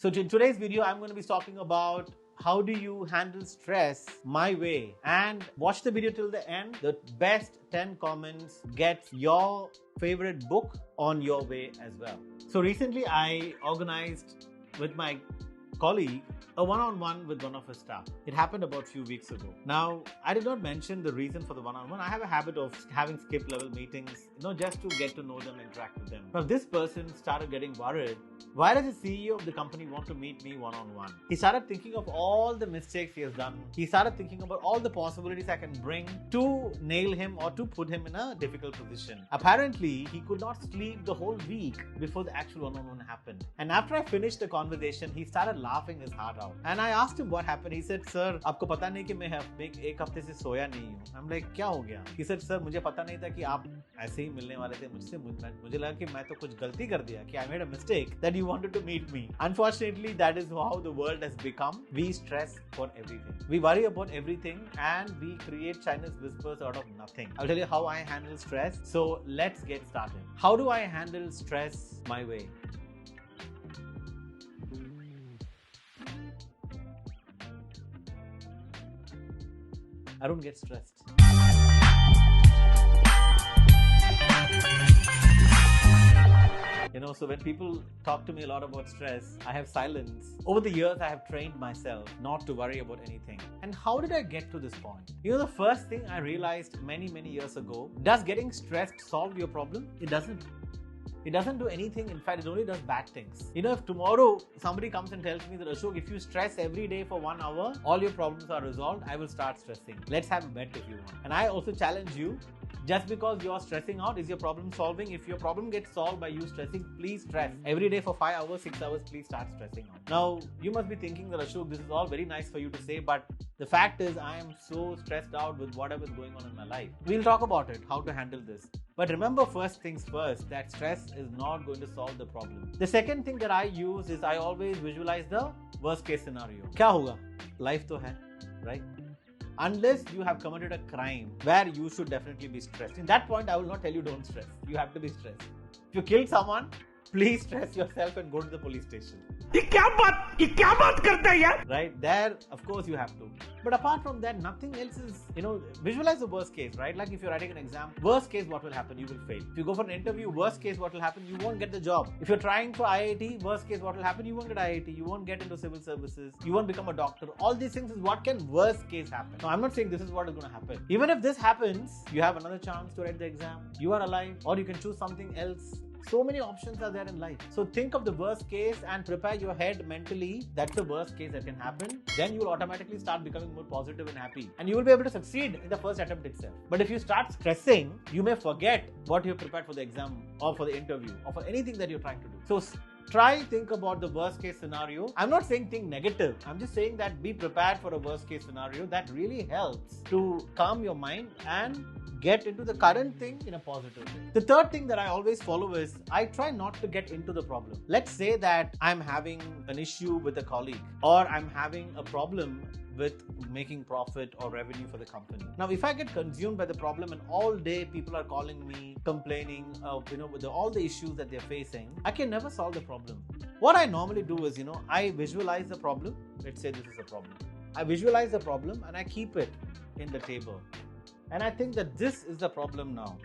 So in today's video, I'm going to be talking about how do you handle stress my way, and watch the video till the end. The best 10 comments gets your favorite book on your way as well. So recently I organized with my colleague a one-on-one with one of his staff. It happened about a few weeks ago. Now, I did not mention the reason for the one-on-one. I have a habit of having skip level meetings, just to get to know them, interact with them. Now, this person started getting worried. Why does the CEO of the company want to meet me one-on-one? He started thinking of all the mistakes he has done. He started thinking about all the possibilities I can bring to nail him or to put him in a difficult position. Apparently, he could not sleep the whole week before the actual one-on-one happened. And after I finished the conversation, he started laughing his heart out. And I asked him what happened. He said, "Sir, आपको पता नहीं कि मैं एक हफ्ते से सोया नहीं हूँ." I'm like, क्या हो गया? He said, "Sir, मुझे पता नहीं था कि आप ऐसे ही मिलने वाले थे मुझसे. मुझे लगा कि मैं तो कुछ गलती कर दिया, कि I made a mistake that you wanted to meet me." Unfortunately, that is how the world has become. We stress for everything. We worry about everything and we create Chinese whispers out of nothing. I'll tell you how I handle stress. So let's get started. How do I handle stress my way? I don't get stressed. So when people talk to me a lot about stress, I have silence. Over the years, I have trained myself not to worry about anything. And how did I get to this point? The first thing I realized many years ago, does getting stressed solve your problem? It doesn't. It doesn't do anything. In fact, it only does bad things. If tomorrow somebody comes and tells me that, Ashok, if you stress every day for 1 hour, all your problems are resolved, I will start stressing. Let's have a bet if you want. And I also challenge you, just because you're stressing out, is your problem solving? If your problem gets solved by you stressing, please stress. Every day for 5 hours, 6 hours, please start stressing out. Now, you must be thinking that, Ashok, this is all very nice for you to say, but the fact is I am so stressed out with whatever is going on in my life. We'll talk about it, how to handle this. But remember, first things first, that stress is not going to solve the problem. The second thing that I use is I always visualize the worst case scenario. Kya hoga? Life to hai, right? Unless you have committed a crime where you should definitely be stressed. In that point, I will not tell you don't stress. You have to be stressed. If you killed someone, please stress yourself and go to the police station. ये क्या बात करता है यार? Right? There, of course, you have to. But apart from that, nothing else is, visualize the worst case, right? Like if you're writing an exam, worst case, what will happen? You will fail. If you go for an interview, worst case, what will happen? You won't get the job. If you're trying for IIT, worst case, what will happen? You won't get IIT. You won't get into civil services. You won't become a doctor. All these things is what can worst case happen. Now, I'm not saying this is what is going to happen. Even if this happens, you have another chance to write the exam. You are alive, or you can choose something else. So many options are there in life. So think of the worst case and prepare your head mentally. That's the worst case that can happen. Then you will automatically start becoming more positive and happy. And you will be able to succeed in the first attempt itself. But if you start stressing, you may forget what you prepared for the exam or for the interview or for anything that you're trying to do. So think about the worst case scenario. I'm not saying think negative. I'm just saying that be prepared for a worst case scenario. That really helps to calm your mind and get into the current thing in a positive way. The third thing that I always follow is I try not to get into the problem. Let's say that I'm having an issue with a colleague, or I'm having a problem with making profit or revenue for the company. Now, if I get consumed by the problem and all day people are calling me, complaining, with all the issues that they're facing, I can never solve the problem. What I normally do is, I visualize the problem. Let's say this is a problem. I visualize the problem and I keep it in the table. And I think that this is the problem now.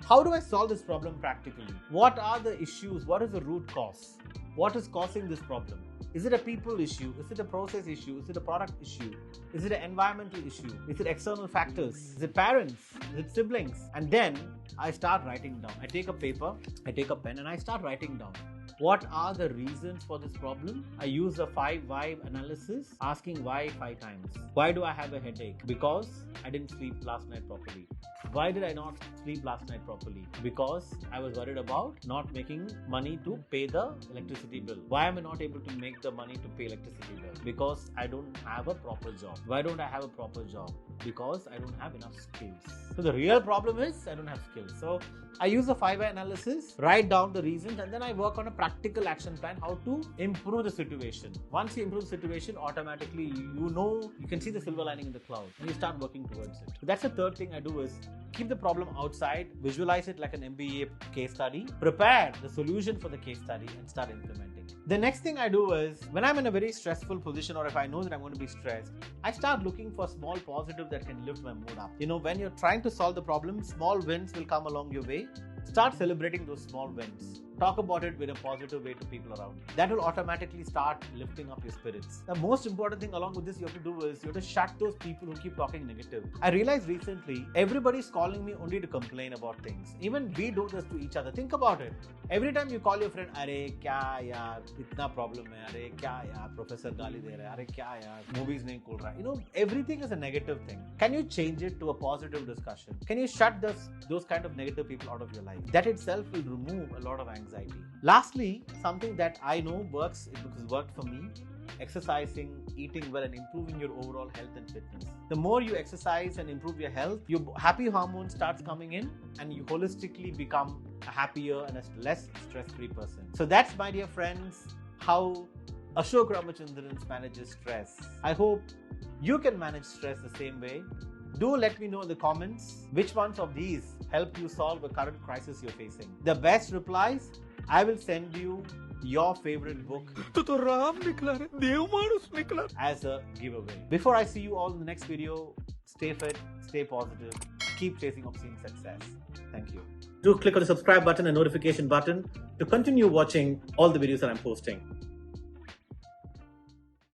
How do I solve this problem practically? What are the issues? What is the root cause? What is causing this problem? Is it a people issue? Is it a process issue? Is it a product issue? Is it an environmental issue? Is it external factors? Is it parents? Is it siblings? And then I start writing down. I take a paper, I take a pen, and I start writing down. What are the reasons for this problem? I use a 5 why analysis, asking why 5 times. Why do I have a headache? Because I didn't sleep last night properly. Why did I not sleep last night properly? Because I was worried about not making money to pay the electricity bill. Why am I not able to make the money to pay electricity bill? Because I don't have a proper job. Why don't I have a proper job? Because I don't have enough skills. So the real problem is I don't have skills. So I use a 5 why analysis, write down the reasons, and then I work on a practical action plan how to improve the situation. Once you improve the situation, automatically you can see the silver lining in the cloud and you start working towards it. So that's the third thing I do is keep the problem outside, visualize it like an MBA case study, prepare the solution for the case study and start implementing. The next thing I do is, when I'm in a very stressful position or if I know that I'm going to be stressed, I start looking for small positives that can lift my mood up. When you're trying to solve the problem, small wins will come along your way. Start celebrating those small wins. Talk about it with a positive way to people around you. That will automatically start lifting up your spirits. The most important thing along with this you have to do is you have to shut those people who keep talking negative. I realized recently, everybody's calling me only to complain about things. Even we do this to each other. Think about it. Every time you call your friend, "Arey kya yaar, itna problem hai, arey kya yaar, professor gaali de raha hai, arey kya yaar, movies nahi khul raha." Everything is a negative thing. Can you change it to a positive discussion? Can you shut those kind of negative people out of your life? That itself will remove a lot of anxiety. Lastly, something that I know works, because it worked for me, exercising, eating well and improving your overall health and fitness. The more you exercise and improve your health, your happy hormone starts coming in and you holistically become a happier and a less stress-free person. So that's, my dear friends, how Ashok Ramachandran manages stress. I hope you can manage stress the same way. Do let me know in the comments which ones of these help you solve a current crisis you're facing. The best replies, I will send you your favorite book as a giveaway. Before I see you all in the next video, stay fit, stay positive, keep chasing obscene success. Thank you. Do click on the subscribe button and notification button to continue watching all the videos that I'm posting.